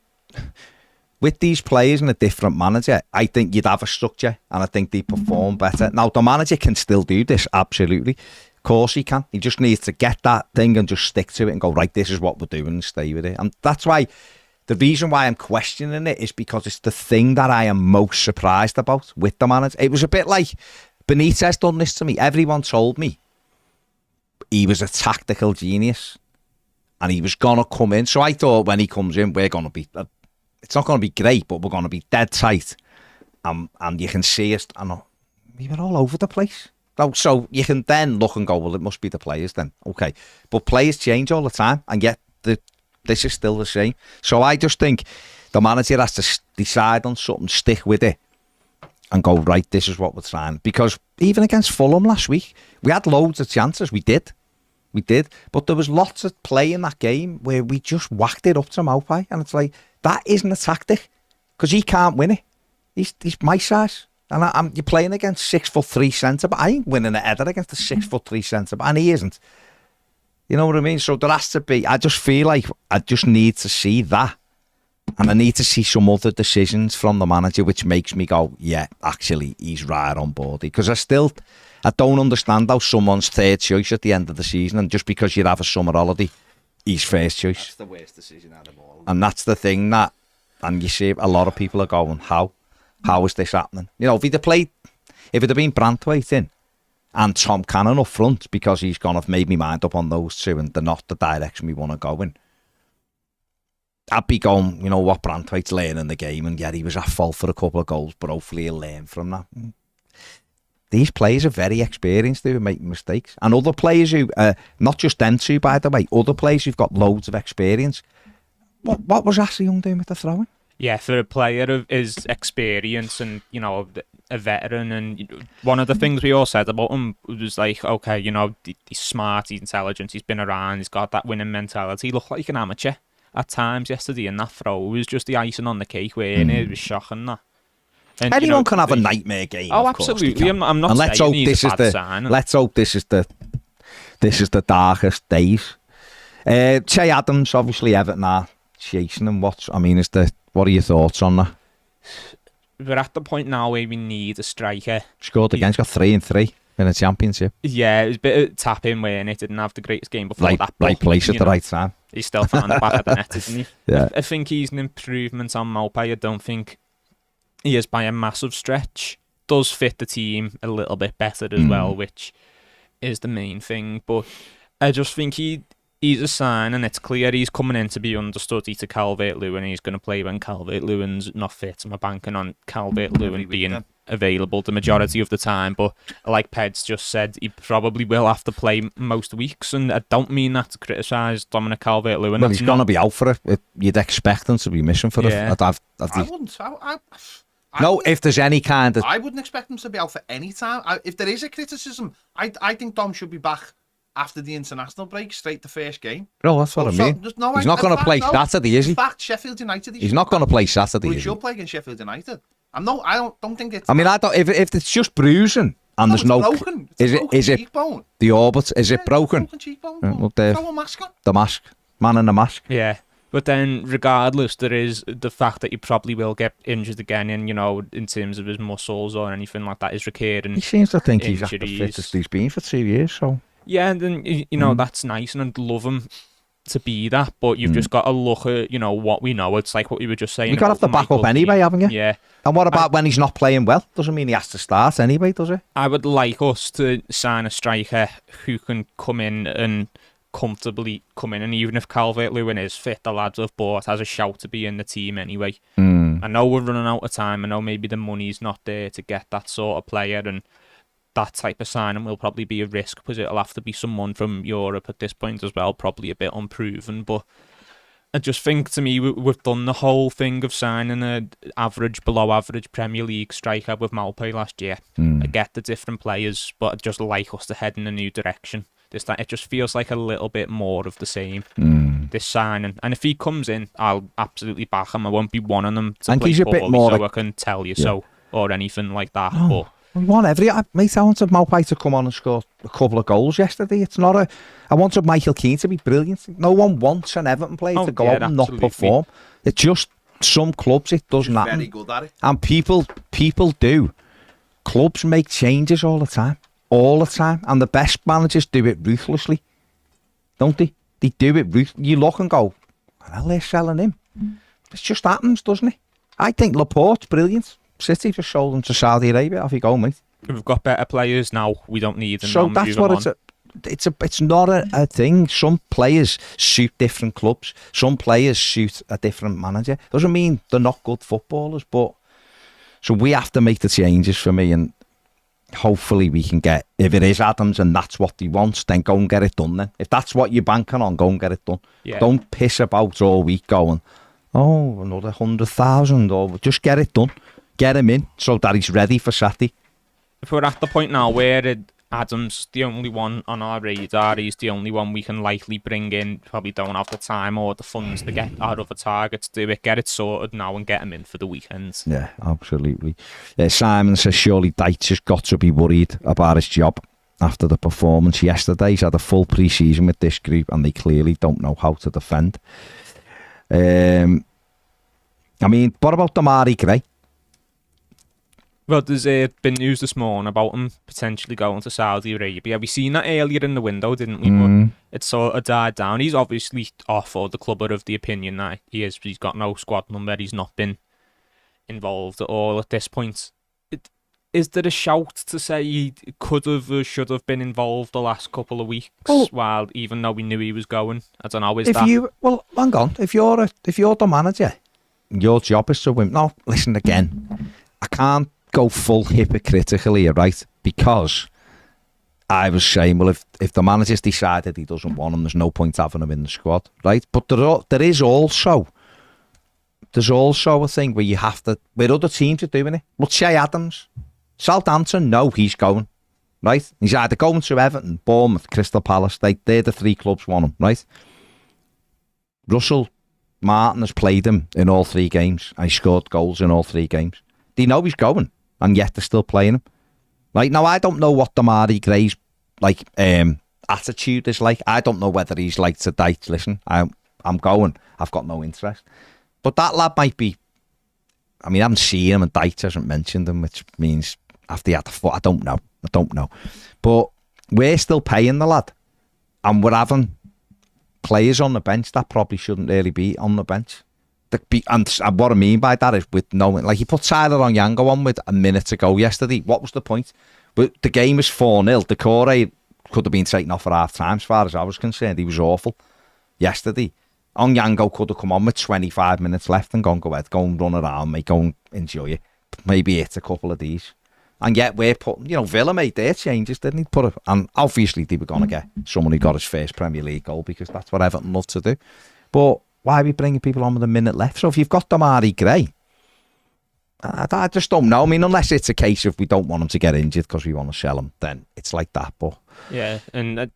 with these players and a different manager, I think you'd have a structure and I think they perform better. Now, the manager can still do this, absolutely. Of course he can. He just needs to get that thing and just stick to it and go, right, this is what we're doing and stay with it. And that's why, the reason why I'm questioning it is because it's the thing that I am most surprised about with the manager. It was a bit like, Benitez done this to me. Everyone told me he was a tactical genius and he was going to come in. So I thought when he comes in, we're going to be... It's not going to be great, but we're going to be dead tight. And you can see us, and we were all over the place. So you can then look and go, well, it must be the players then. Okay. But players change all the time, and yet this is still the same. So I just think the manager has to decide on something, stick with it, and go, right, this is what we're trying. Because even against Fulham last week, we had loads of chances. We did. But there was lots of play in that game where we just whacked it up to Maupay, and it's like, that isn't a tactic, because he can't win it. He's my size, and you're playing against 6'3" centre, but I ain't winning a header against a 6'3" centre, and he isn't. You know what I mean? So there has to be. I just feel like I just need to see that, and I need to see some other decisions from the manager, which makes me go, yeah, actually, he's right on board. Because I don't understand how someone's third choice at the end of the season, and just because you have a summer holiday, he's first choice. That's the worst decision out of all. And that's the thing and you see a lot of people are going, how is this happening? If he'd have been Branthwaite in and Tom Cannon up front, because he's gone, I've made my mind up on those two and they're not the direction we want to go in, I'd be going, you know what, Branthwaite's learning the game, and yeah, he was at fault for a couple of goals, but hopefully he'll learn from that. These players are very experienced, they were making mistakes. And other players who, not just them two, by the way, other players who've got loads of experience. What was Ashley Young doing with the throwing? Yeah, for a player of his experience and, a veteran, and one of the things we all said about him was like, okay, he's smart, he's intelligent, he's been around, he's got that winning mentality. He looked like an amateur at times yesterday, and that throw was just the icing on the cake, weren't it? It was shocking, that. And, anyone can have a nightmare game. Oh, absolutely. I'm not and let's saying hope this is let's hope this is the darkest days. Che Adams, obviously Everton are chasing him. What are your thoughts on that? We're at the point now where we need a striker. Scored again. He's got 3 and 3 in a championship. Yeah, it was a bit of tapping where it didn't have the greatest game before that. Right place at the right time. He's still found the back of the net, isn't he? Yeah. I think he's an improvement on Maupay. I don't think he is by a massive stretch. Does fit the team a little bit better as well, which is the main thing. But I just think he's a sign, and it's clear he's coming in to be understudy to Calvert-Lewin. He's going to play when Calvert-Lewin's not fit. I'm banking on Calvert-Lewin being available the majority of the time. But like Peds just said, he probably will have to play most weeks, and I don't mean that to criticise Dominic Calvert-Lewin. Well, he's going to be out for it. You'd expect him to be missing for it. I wouldn't. No, if there's any kind of... I wouldn't expect him to be out for any time. If there is a criticism, I think Dom should be back after the international break, straight to first game. No, that's what I mean. He's not going to play Saturday, is he? In fact, Sheffield United... He's not going to play Saturday, is he? He'll play against Sheffield United. I don't think it's... if it's just bruising and there's no... Broken. Is it cheekbone. The orbit? Is it broken? Broken cheekbone. Throw a mask on. The mask. Man in the mask. Yeah. But then, regardless, there is the fact that he probably will get injured again, and in terms of his muscles or anything like that, is recurring. He seems to think he's at the fittest he's been for 2 years, so... Yeah, and then, that's nice, and I'd love him to be that, but you've just got to look at, what we know. It's like what we were just saying. You've got to have the backup anyway, haven't you? Yeah. And what about when he's not playing well? Doesn't mean he has to start anyway, does it? I would like us to sign a striker who can come in and comfortably come in, and even if Calvert-Lewin is fit, the lads have bought has a shout to be in the team anyway. I know we're running out of time. I know maybe the money's not there to get that sort of player, and that type of signing will probably be a risk because it'll have to be someone from Europe at this point as well, probably a bit unproven. But I just think, to me, we've done the whole thing of signing an average, below average Premier League striker with Maupay last year. I get the different players, but I'd just like us to head in a new direction. It just feels like a little bit more of the same, this signing. And if he comes in, I'll absolutely back him. I won't be wanting him to play poorly so I can tell you so, or anything like that. But we want mate, I wanted Maupay to come on and score a couple of goals yesterday. It's not I wanted Michael Keane to be brilliant. No one wants an Everton player to go out and not perform. It's just some clubs, it doesn't happen. Very good at it. And people do. Clubs make changes all the time. And the best managers do it ruthlessly, don't they? They do it ruthlessly. You look and go, well, they're selling him. It just happens, doesn't it? I think Laporte's brilliant. City just sold him to Saudi Arabia. Off you go, mate. We've got better players now. We don't need them. So that's what it's not a thing. Some players suit different clubs. Some players suit a different manager. Doesn't mean they're not good footballers, but so we have to make the changes for me, and hopefully we can get, if it is Adams and that's what he wants, then go and get it done then. If that's what you're banking on, go and get it done. Yeah. Don't piss about all week going, oh, another 100,000, or just get it done. Get him in so that he's ready for Saturday. If we're at the point now where Adams the only one on our radar, he's the only one we can likely bring in, probably don't have the time or the funds to get our other targets, do it, get it sorted now and get him in for the weekends. Yeah, absolutely. Simon says surely Deitch has got to be worried about his job after the performance yesterday. He's had a full pre-season with this group and they clearly don't know how to defend. I mean, what about Damari Gray? Well, there's been news this morning about him potentially going to Saudi Arabia. We seen that earlier in the window, didn't we? But it sort of died down. He's obviously off, or the club are of the opinion that he's got no squad number. He's not been involved at all at this point. Is there a shout to say he could have or should have been involved the last couple of weeks, while even though we knew he was going? I don't know. Well, hang on. If you're the manager, your job is to win. No, listen again. I can't go full hypocritical here, right? Because I was saying, well, if the manager's decided he doesn't want him, there's no point having him in the squad, right? But there's also a thing where you have to, where other teams are doing it. Well, Che Adams, Southampton, no, he's going, right? He's either going to Everton, Bournemouth, Crystal Palace. They're the three clubs want him, right? Russell Martin has played him in all three games and he scored goals in all three games. They know he's going, and yet they're still playing him. Right now, I don't know what Damari Gray's attitude is like. I don't know whether he's like to Deitch, listen, I'm going. I've got no interest. But that lad might be. I mean, I haven't seen him, and Deitch hasn't mentioned him, which means after he had the foot, I don't know. But we're still paying the lad, and we're having players on the bench that probably shouldn't really be on the bench. And what I mean by that is with knowing, like, you put Tyler Onyango on with a minute to go yesterday. What was the point? But the game is 4-0. Decore could have been taken off at half time, as far as I was concerned. He was awful yesterday. Onyango could have come on with 25 minutes left and go and run around, mate, go and enjoy it. Maybe hit a couple of these. And yet we're putting, Villa made their changes, didn't he? And obviously they were going to get someone who got his first Premier League goal, because that's what Everton love to do. But why are we bringing people on with a minute left? So if you've got Damari Gray, I just don't know. I mean, unless it's a case of we don't want him to get injured because we want to sell him, then it's like that. But yeah, and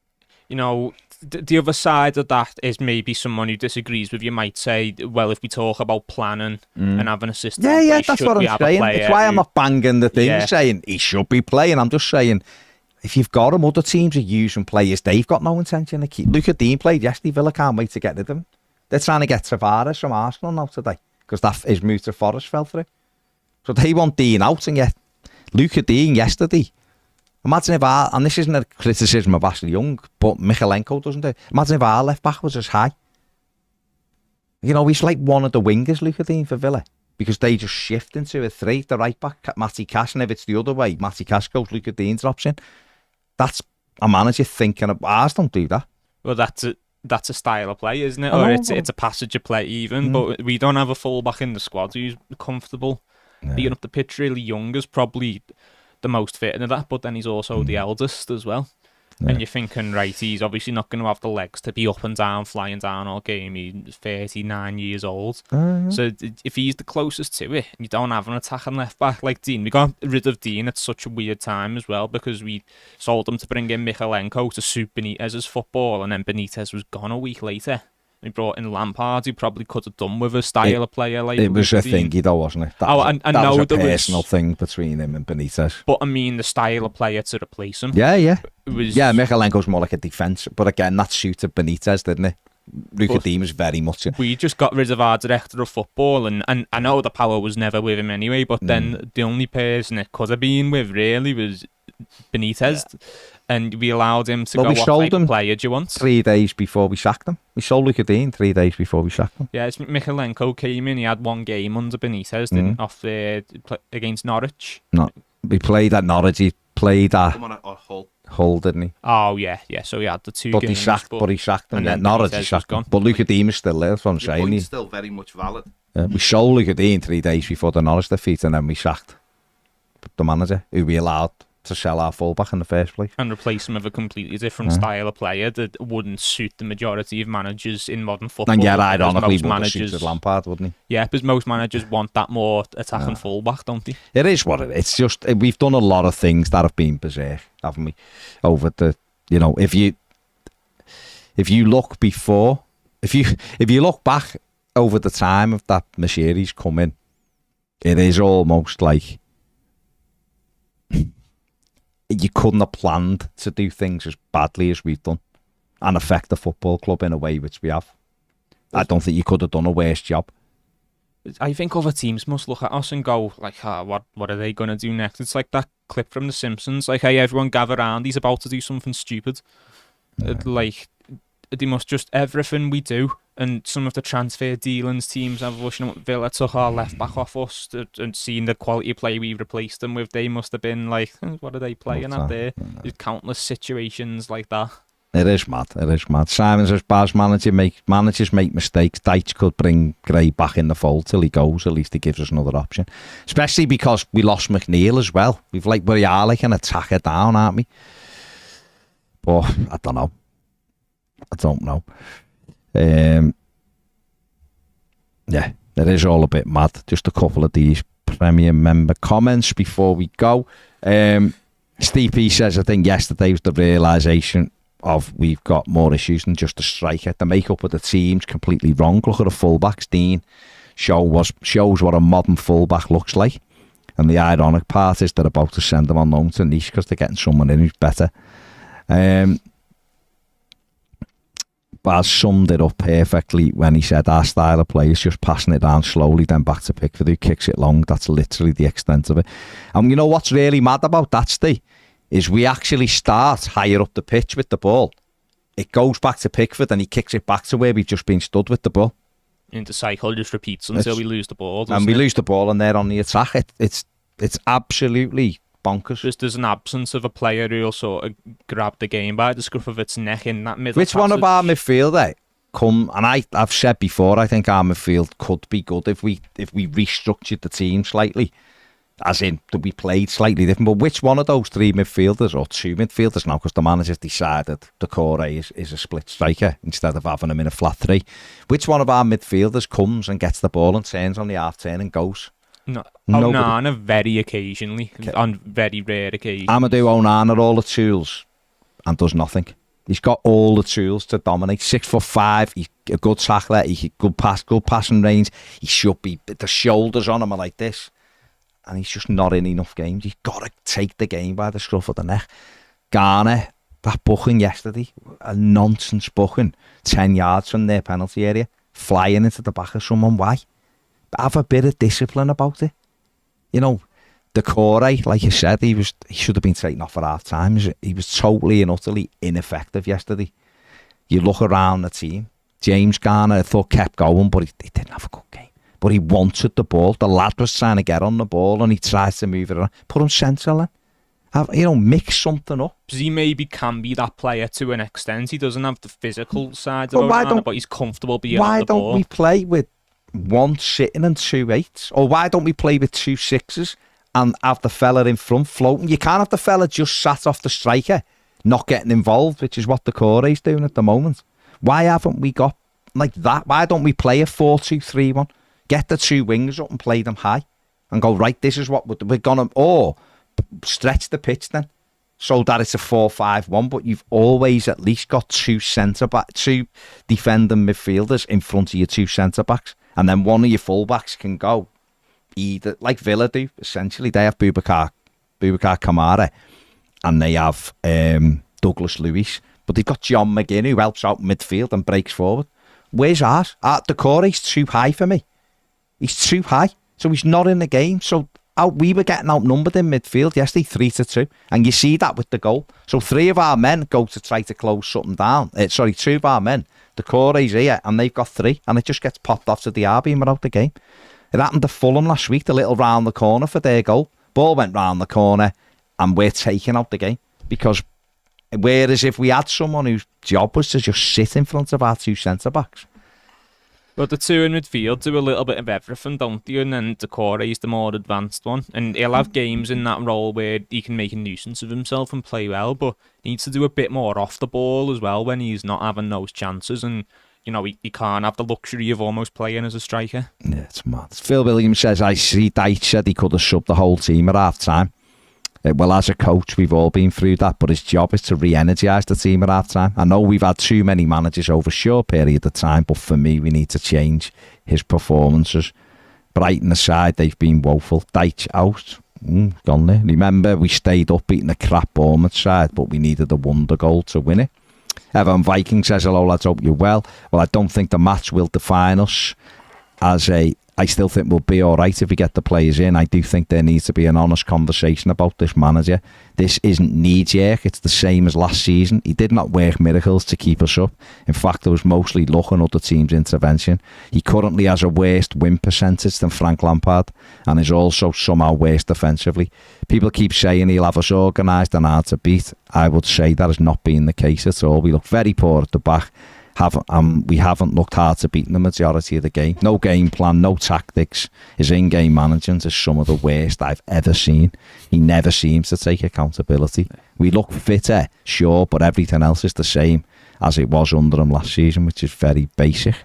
the other side of that is maybe someone who disagrees with you might say, well, if we talk about planning and having a system, yeah, that's what I'm saying. It's why I'm not banging the thing saying he should be playing. I'm just saying, if you've got him, other teams are using players they've got no intention to keep. Luca Dean played yesterday. Villa can't wait to get rid of him. They're trying to get Tavares from Arsenal now today because that his move to Forest fell through. So they want Dean out, and yet Luca Dean yesterday. Imagine if and this isn't a criticism of Ashley Young, but Michalenko doesn't do. Imagine if our left back was as high. He's like one of the wingers, Luca Dean, for Villa, because they just shift into a three. The right back, Matty Cash, and if it's the other way, Matty Cash goes, Luca Dean drops in. That's a manager thinking of. Ours don't do that. Well, that's a style of play, isn't it? I Or know, it's a passage of play even. But we don't have a fullback in the squad who's comfortable. Being up the pitch really young is probably the most fit of that, but then he's also the eldest as well. Yeah. And you're thinking, right, he's obviously not going to have the legs to be up and down, flying down all game. He's 39 years old. So if he's the closest to it, and you don't have an attacking left back like Dean, we got rid of Dean at such a weird time as well, because we sold him to bring in Michalenko to suit Benitez's football, and then Benitez was gone a week later. We brought in Lampard, who probably could have done with a style of player like it was a Dean. thingy though, wasn't it? That was a personal thing between him and Benitez. But I mean, the style of player to replace him. Yeah. Yeah, Michalenko's more like a defence, but again, that suited Benitez, didn't it? Luka Dean was very much. We just got rid of our director of football, and I know the power was never with him anyway, but then the only person it could have been with really was Benitez. Yeah. And we allowed him to go, what type of player do you want? 3 days before we sacked him. We sold Luka Dean 3 days before we sacked him. Yeah, it's Michalenko came in, he had one game under Benitez, off against Norwich. No, we played at Norwich, he played at Hull, didn't he? Oh, yeah, so he had the 2 games. But he sacked him, Norwich he sacked him. But Luka Dean was still there, that's what I'm saying. Your point's still very much valid. We sold Luka Dean 3 days before the Norwich defeat, and then we sacked the manager, who we allowed to sell our fullback in the first place. And replace him with a completely different style of player that wouldn't suit the majority of managers in modern football. And yet, ironically, would have suited Lampard, wouldn't he? Yeah, because most managers want that more attacking fullback, don't they? It is what it is. It's just, we've done a lot of things that have been berserk, haven't we? Over the, if you look before, if you look back over the time of that Mashiri's come in, it is almost like you couldn't have planned to do things as badly as we've done and affect the football club in a way which we have. I don't think you could have done a worse job. I think other teams must look at us and go, like, what are they going to do next? It's like that clip from The Simpsons, like, hey, everyone gather around, he's about to do something stupid. Like, they must just, everything we do, and some of the transfer dealings teams have, Villa took our left back off us, and seeing the quality of play we replaced them with, they must have been like, what are they playing at there? There's countless situations like that. It is mad. Simon says, Baz, managers make mistakes. Dyche could bring Gray back in the fold till he goes. At least he gives us another option. Especially because we lost McNeil as well. We are like an attacker down, aren't we? But I don't know. Yeah, it is all a bit mad. Just a couple of these premium member comments before we go. Steve P says, I think yesterday was the realisation of we've got more issues than just a striker. The makeup of the team's completely wrong. Look at the fullbacks. Dean shows what a modern fullback looks like. And the ironic part is they're about to send them on loan to Nice because they're getting someone in who's better. Baz summed it up perfectly when he said our style of play is just passing it down slowly, then back to Pickford, who kicks it long. That's literally the extent of it. And you know what's really mad about that, Steve, is we actually start higher up the pitch with the ball. It goes back to Pickford and he kicks it back to where we've just been stood with the ball. And the cycle just repeats until we lose the ball. And we lose the ball and they're on the attack. It's absolutely bonkers. There's an absence of a player who'll sort of grab the game by the scruff of its neck in that middle Which passage. one of our midfield and I've said before, I think our midfield could be good if we restructured the team slightly, as in that we played slightly different. But which one of those 3 midfielders or 2 midfielders now, because the manager's decided the core is a split striker instead of having him in a flat 3, which one of our midfielders comes and gets the ball and turns on the half turn and goes? No, Onana very occasionally, on very rare occasions. Amadou Onana all the tools and does nothing. He's got all the tools to dominate. 6'5", he's a good tackler, he's good passing range. He should be, the shoulders on him are like this. And he's just not in enough games. He's got to take the game by the scruff of the neck. Garner, that booking yesterday, a nonsense booking, 10 yards from their penalty area, flying into the back of someone. Why? Have a bit of discipline about it. The core, like you said, he should have been taken off at half time. He was totally and utterly ineffective yesterday. You look around the team, James Garner, I thought kept going, but he didn't have a good game. But he wanted the ball. The lad was trying to get on the ball and he tries to move it around. Put him central in. Mix something up. Because he maybe can be that player to an extent. He doesn't have the physical side But of why Onana, don't- but he's comfortable being Why on the don't ball. we play with 1 sitting and 2 8s? Or why don't we play with 2 6s and have the fella in front floating? You can't have the fella just sat off the striker, not getting involved, which is what the Corey's doing at the moment. Why haven't we got like that? Why don't we play a 4-2-3-1? Get the 2 wings up and play them high and go, right, this is what we're going to... Or stretch the pitch then so that it's a 4-5-1, but you've always at least got 2 defending midfielders in front of your 2 centre-backs, and then one of your full-backs can go either, like Villa do, essentially. They have Boubacar Kamara, and they have Douglas Luiz, but they've got John McGinn, who helps out midfield and breaks forward. Where's ours? The Corey's too high for me. He's too high, so he's not in the game. So we were getting outnumbered in midfield yesterday, 3-2, and you see that with the goal. So 3 of our men go to try to close something down. 2 of our men, the Corey's here, and they've got 3, and it just gets popped off to the RB and we're out the game. It happened to Fulham last week, the little round the corner for their goal. Ball went round the corner, and we're taking out the game. Because whereas if we had someone whose job was to just sit in front of our 2 centre-backs. But the 2 in midfield do a little bit of everything, don't they? And then Decore's the more advanced one. And he'll have games in that role where he can make a nuisance of himself and play well, but he needs to do a bit more off the ball as well when he's not having those chances. And, he can't have the luxury of almost playing as a striker. Yeah, it's mad. Phil Williams says, I see Dyche said he could have subbed the whole team at half-time. Well, as a coach, we've all been through that, but his job is to re-energise the team at half-time. I know we've had too many managers over a short period of time, but for me, we need to change his performances. Brighton aside, they've been woeful. Dyche out. Gone there. Remember, we stayed up beating the crap Bournemouth side, but we needed a wonder goal to win it. Evan Viking says, hello lads, hope you're well. Well, I don't think the match will define us I still think we'll be all right if we get the players in. I do think there needs to be an honest conversation about this manager. This isn't knee-jerk. It's the same as last season. He did not work miracles to keep us up. In fact, it was mostly luck and other teams' intervention. He currently has a worse win percentage than Frank Lampard and is also somehow worse defensively. People keep saying he'll have us organised and hard to beat. I would say that has not been the case at all. We look very poor at the back. We haven't looked hard to beat the majority of the game. No game plan, no tactics. His in-game management is some of the worst I've ever seen. He never seems to take accountability. We look fitter, sure, but everything else is the same as it was under him last season, which is very basic.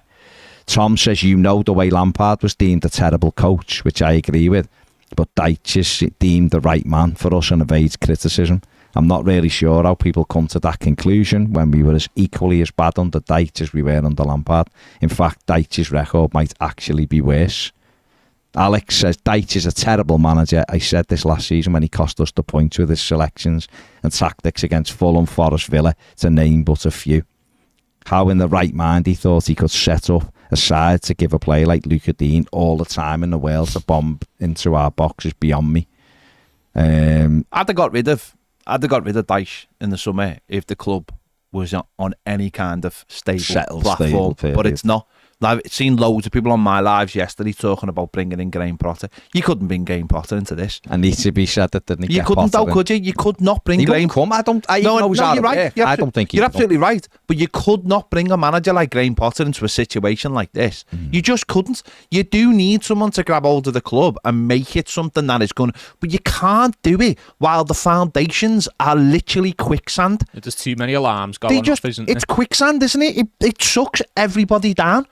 Tom says, the way Lampard was deemed a terrible coach, which I agree with, but Dyche is deemed the right man for us and evades criticism. I'm not really sure how people come to that conclusion when we were equally as bad under Dyche as we were under Lampard. In fact, Dyche's record might actually be worse. Alex says, Dyche is a terrible manager. I said this last season when he cost us the points with his selections and tactics against Fulham, Forest, Villa, to name but a few. How in the right mind he thought he could set up a side to give a player like Luca Dean all the time in the world to bomb into our box is beyond me. I'd have got rid of Dyche in the summer if the club was on any kind of stable platform, but it's not. I've seen loads of people on my lives yesterday talking about bringing in Graham Potter. You couldn't bring Graham Potter into this. And needs to be said that didn't he? You couldn't, though, could you? You could not bring Graham. Come. I don't. You're right. I don't think you're absolutely right. But you could not bring a manager like Graham Potter into a situation like this. You just couldn't. You do need someone to grab hold of the club and make it something that is going. But you can't do it while the foundations are literally quicksand. There's too many alarms going off, isn't there? It's quicksand, isn't it? It sucks everybody down.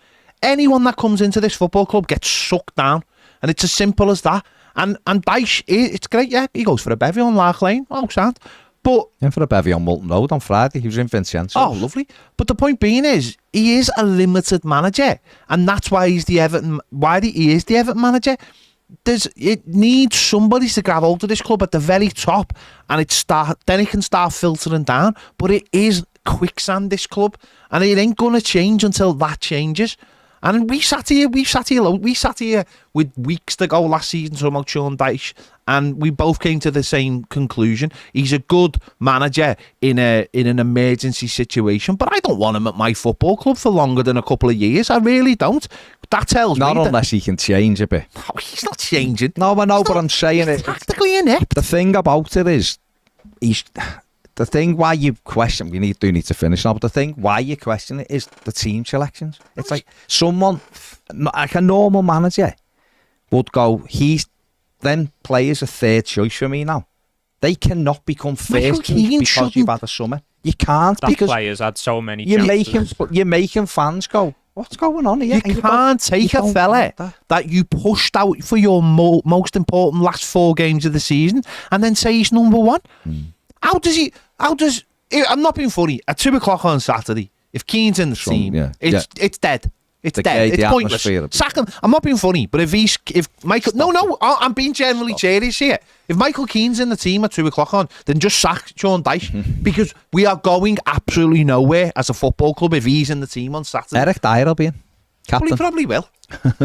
Anyone that comes into this football club gets sucked down, and it's as simple as that. And Dyche, it's great, yeah. He goes for a bevy on Lark Lane. Oh, sad. But in for a bevy on Moulton Road on Friday. He was in Vincenzo. Oh, lovely. But the point being is, he is a limited manager, and that's why he's the Everton. He is the Everton manager. It needs somebody to grab hold of this club at the very top, and then it can start filtering down. But it is quicksand, this club, and it ain't going to change until that changes. And we sat here with weeks to go last season talking about Sean Dyche, and we both came to the same conclusion. He's a good manager in an emergency situation, but I don't want him at my football club for longer than a couple of years. I really don't. That tells me unless he can change a bit. No, he's not changing. No, I know, but I'm saying it. Practically inept. The thing about it is, he's the thing why you question. We need to finish now, but the thing why you question it is the team selections. It's like someone like a normal manager would go, he's then players a third choice for me now. They cannot become first choice because you've had a summer. You can't, that because players had so many you're chances. making fans go, what's going on here? You can't take a fella that you pushed out for your most important last 4 games of the season and then say he's number one. How does I'm not being funny, at 2 o'clock on Saturday, if Keane's in the team, it's dead. It's dead. It's pointless. Sack him. I'm not being funny, but if Michael, no, I'm being generally serious here. If Michael Keane's in the team at 2 o'clock on, then just sack Sean Dyche because we are going absolutely nowhere as a football club if he's in the team on Saturday. Eric Dyer will be in. Captain. Well, he probably will.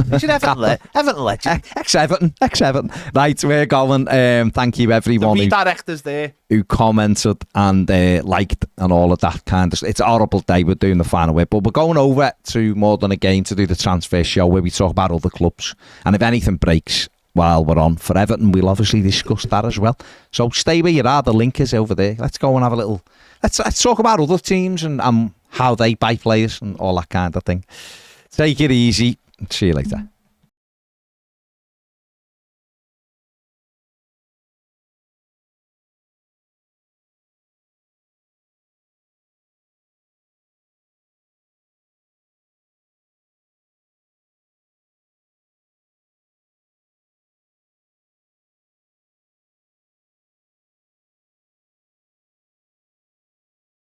He's an Everton legend. Ex-Everton. Right, we're going. Thank you everyone the redirectors there who commented and liked and all of that kind of stuff. It's a horrible day, we're doing the final bit, but we're going over to More Than a Game to do the transfer show where we talk about other clubs, and if anything breaks while we're on for Everton, we'll obviously discuss that as well. So stay where you are, the link is over there. Let's go and have a little, let's talk about other teams and how they buy players and all that kind of thing. Take it easy. See you later.